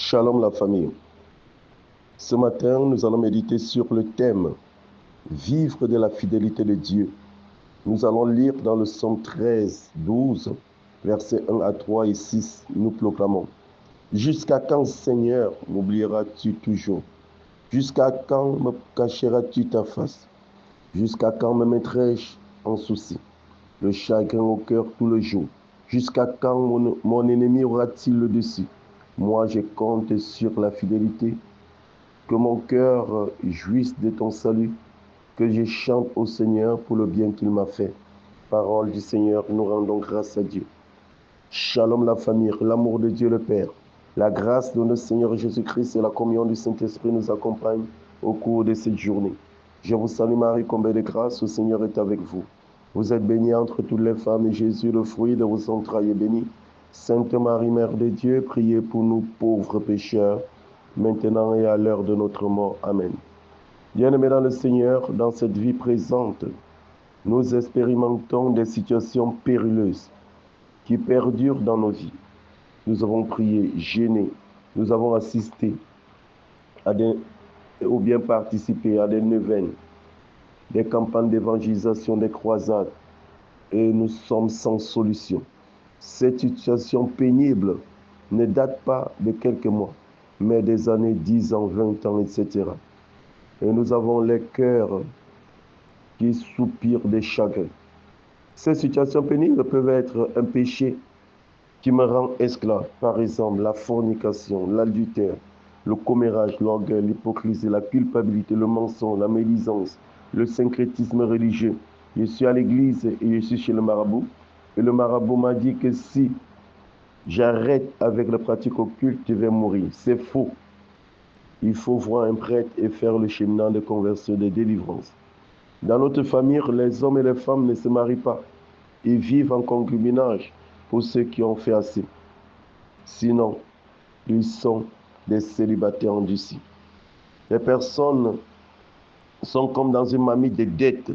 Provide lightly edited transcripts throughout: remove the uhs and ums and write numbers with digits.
Shalom la famille. Ce matin, nous allons méditer sur le thème « Vivre de la fidélité de Dieu ». Nous allons lire dans le psaume 13, 12, versets 1 à 3 et 6. Nous proclamons « Jusqu'à quand, Seigneur, m'oublieras-tu toujours? Jusqu'à quand me cacheras-tu ta face? Jusqu'à quand me mettrai-je en souci? Le chagrin au cœur tout le jour. Jusqu'à quand mon ennemi aura-t-il le dessus? Moi, je compte sur la fidélité. Que mon cœur jouisse de ton salut, que je chante au Seigneur pour le bien qu'il m'a fait. Parole du Seigneur, nous rendons grâce à Dieu. Shalom la famille, l'amour de Dieu le Père, la grâce de notre Seigneur Jésus-Christ et la communion du Saint-Esprit nous accompagnent au cours de cette journée. Je vous salue Marie, comblée de grâce, le Seigneur est avec vous. Vous êtes bénie entre toutes les femmes et Jésus, le fruit de vos entrailles, est béni. Sainte Marie, Mère de Dieu, priez pour nous pauvres pécheurs, maintenant et à l'heure de notre mort. Amen. Bien-aimés dans le Seigneur, dans cette vie présente, nous expérimentons des situations périlleuses qui perdurent dans nos vies. Nous avons prié, jeûné, nous avons assisté ou bien participé à des neuvaines, des campagnes d'évangélisation, des croisades, et nous sommes sans solution. Cette situation pénible ne date pas de quelques mois, mais des années, 10 ans, 20 ans, etc. Et nous avons les cœurs qui soupirent de chagrin. Ces situations pénibles peuvent être un péché qui me rend esclave. Par exemple, la fornication, l'adultère, le commérage, l'orgueil, l'hypocrisie, la culpabilité, le mensonge, la médisance, le syncrétisme religieux. Je suis à l'église et je suis chez le marabout. Et le marabout m'a dit que si j'arrête avec la pratique occulte, je vais mourir. C'est faux. Il faut voir un prêtre et faire le cheminement de conversion, de délivrance. Dans notre famille, les hommes et les femmes ne se marient pas. Ils vivent en concubinage pour ceux qui ont fait assez. Sinon, ils sont des célibataires endurcis. Les personnes sont comme dans une marmite de dettes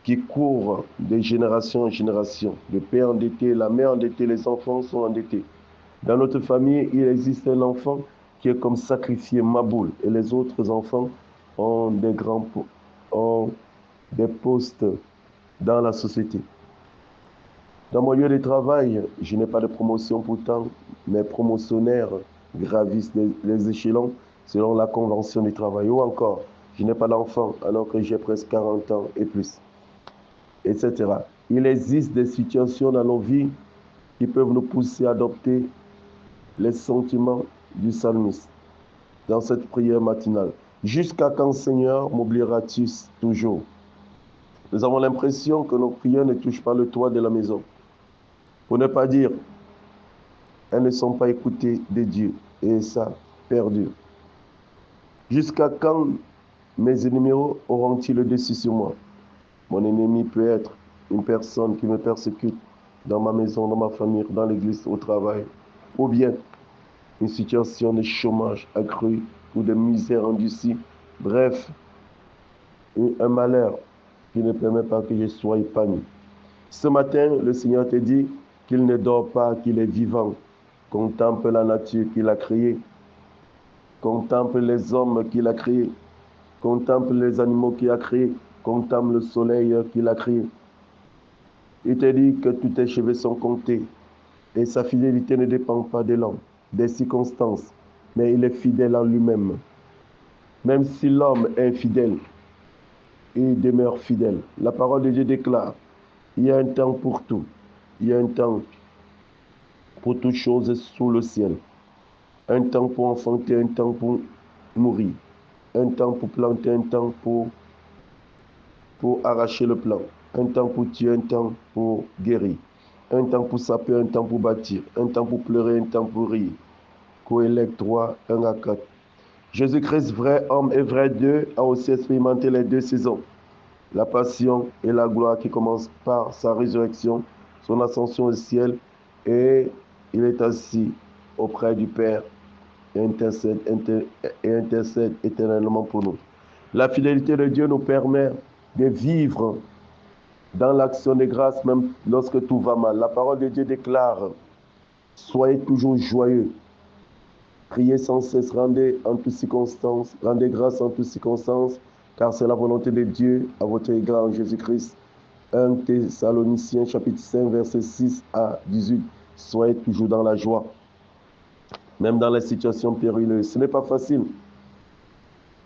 qui courent de génération en génération. Le père endetté, la mère endettée, les enfants sont endettés. Dans notre famille, il existe un enfant qui est comme sacrifié Maboul et les autres enfants ont des postes dans la société. Dans mon lieu de travail, je n'ai pas de promotion pourtant. Mes promotionnaires gravissent les échelons selon la convention du travail. Ou encore, je n'ai pas d'enfant alors que j'ai presque 40 ans et plus, etc. Il existe des situations dans nos vies qui peuvent nous pousser à adopter les sentiments du psalmiste dans cette prière matinale. Jusqu'à quand, Seigneur, m'oublieras-tu toujours? Nous avons l'impression que nos prières ne touchent pas le toit de la maison. Pour ne pas dire, elles ne sont pas écoutées de Dieu. Et ça perdure. Jusqu'à quand mes ennemis auront-ils le dessus sur moi? Mon ennemi peut être une personne qui me persécute dans ma maison, dans ma famille, dans l'église, au travail, ou bien une situation de chômage accru ou de misère endurcie. Bref, un malheur qui ne permet pas que je sois épanoui. Ce matin, le Seigneur te dit qu'il ne dort pas, qu'il est vivant. Contemple la nature qu'il a créée. Contemple les hommes qu'il a créés. Contemple les animaux qu'il a créés. Contemple le soleil qu'il a créé. Il te dit que tous tes cheveux sont comptés. Et sa fidélité ne dépend pas de l'homme, des circonstances. Mais il est fidèle en lui-même. Même si l'homme est infidèle, il demeure fidèle. La parole de Dieu déclare, il y a un temps pour tout. Il y a un temps pour toutes choses sous le ciel. Un temps pour enfanter, un temps pour mourir. Un temps pour planter, un temps pour arracher le plant. Un temps pour tuer, un temps pour guérir. Un temps pour saper, un temps pour bâtir. Un temps pour pleurer, un temps pour rire. Coëlec 3, 1 à 4. Jésus-Christ, vrai homme et vrai Dieu, a aussi expérimenté les deux saisons. La passion et la gloire qui commence par sa résurrection, son ascension au ciel, et il est assis auprès du Père et intercède éternellement pour nous. La fidélité de Dieu nous permet de vivre dans l'action de grâce, même lorsque tout va mal. La parole de Dieu déclare, soyez toujours joyeux. Priez sans cesse, rendez en toutes circonstances, rendez grâce en toutes circonstances, car c'est la volonté de Dieu à votre égard en Jésus-Christ. 1 Thessaloniciens chapitre 5, versets 6 à 18. Soyez toujours dans la joie, même dans les situations périlleuses. Ce n'est pas facile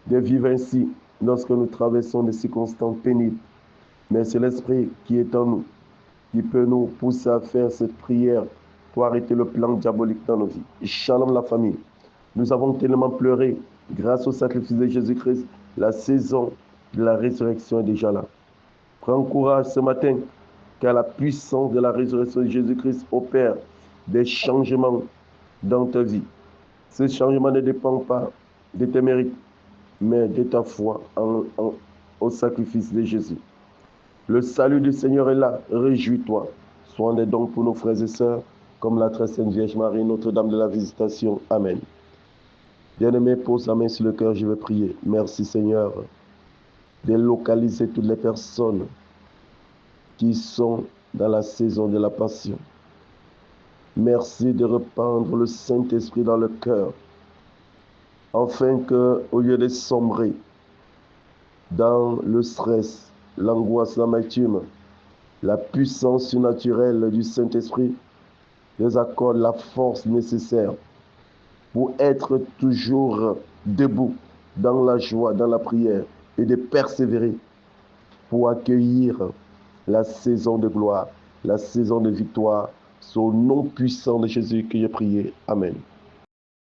de vivre ainsi lorsque nous traversons des circonstances pénibles, mais c'est l'Esprit qui est en nous, qui peut nous pousser à faire cette prière pour arrêter le plan diabolique dans nos vies. Shalom la famille. Nous avons tellement pleuré grâce au sacrifice de Jésus-Christ. La saison de la résurrection est déjà là. Prends courage ce matin, car la puissance de la résurrection de Jésus-Christ opère des changements dans ta vie. Ce changement ne dépend pas de tes mérites, mais de ta foi au sacrifice de Jésus. Le salut du Seigneur est là, réjouis-toi. Sois des dons pour nos frères et sœurs, comme la très sainte Vierge Marie, Notre-Dame de la Visitation. Amen. Bien-aimé, pose la main sur le cœur, je vais prier. Merci Seigneur de localiser toutes les personnes qui sont dans la saison de la passion. Merci de répandre le Saint-Esprit dans le cœur, afin que, au lieu de sombrer dans le stress, l'angoisse, l'amertume, la puissance surnaturelle du Saint-Esprit les accorde la force nécessaire pour être toujours debout dans la joie, dans la prière, et de persévérer pour accueillir la saison de gloire, la saison de victoire. C'est au nom puissant de Jésus que j'ai prié. Amen.